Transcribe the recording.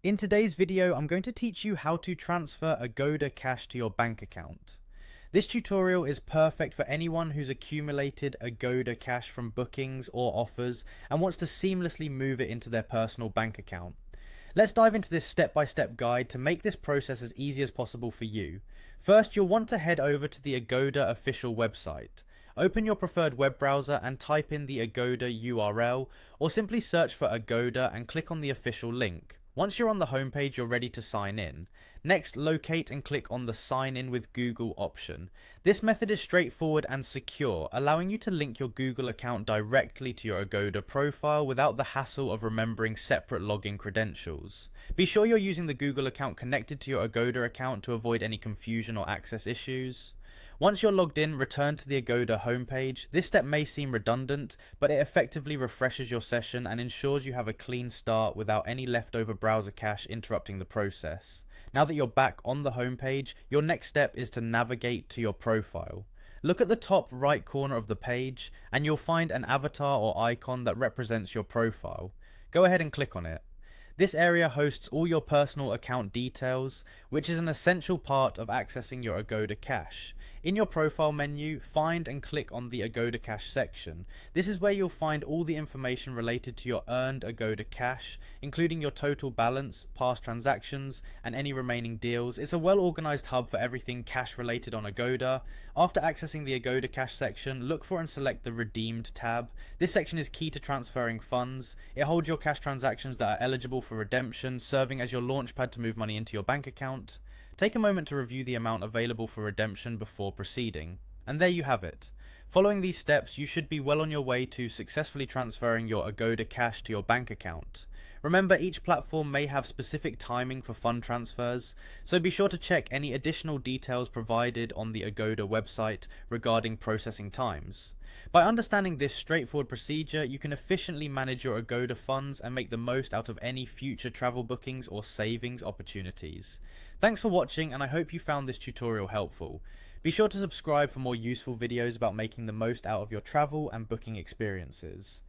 In today's video, I'm going to teach you how to transfer Agoda cash to your bank account. This tutorial is perfect for anyone who's accumulated Agoda cash from bookings or offers and wants to seamlessly move it into their personal bank account. Let's dive into this step-by-step guide to make this process as easy as possible for you. First, you'll want to head over to the Agoda official website. Open your preferred web browser and type in the Agoda URL, or simply search for Agoda and click on the official link. Once you're on the homepage, you're ready to sign in. Next, locate and click on the Sign In with Google option. This method is straightforward and secure, allowing you to link your Google account directly to your Agoda profile without the hassle of remembering separate login credentials. Be sure you're using the Google account connected to your Agoda account to avoid any confusion or access issues. Once you're logged in, return to the Agoda homepage. This step may seem redundant, but it effectively refreshes your session and ensures you have a clean start without any leftover browser cache interrupting the process. Now that you're back on the homepage, your next step is to navigate to your profile. Look at the top right corner of the page, and you'll find an avatar or icon that represents your profile. Go ahead and click on it. This area hosts all your personal account details, which is an essential part of accessing your Agoda cash. In your profile menu, find and click on the Agoda cash section. This is where you'll find all the information related to your earned Agoda cash, including your total balance, past transactions, and any remaining deals. It's a well-organized hub for everything cash related on Agoda. After accessing the Agoda cash section, look for and select the Redeemed tab. This section is key to transferring funds. It holds your cash transactions that are eligible for redemption, serving as your launchpad to move money into your bank account. Take a moment to review the amount available for redemption before proceeding. And there you have it. Following these steps, you should be well on your way to successfully transferring your Agoda cash to your bank account. Remember, each platform may have specific timing for fund transfers, so be sure to check any additional details provided on the Agoda website regarding processing times. By understanding this straightforward procedure, you can efficiently manage your Agoda funds and make the most out of any future travel bookings or savings opportunities. Thanks for watching, and I hope you found this tutorial helpful. Be sure to subscribe for more useful videos about making the most out of your travel and booking experiences.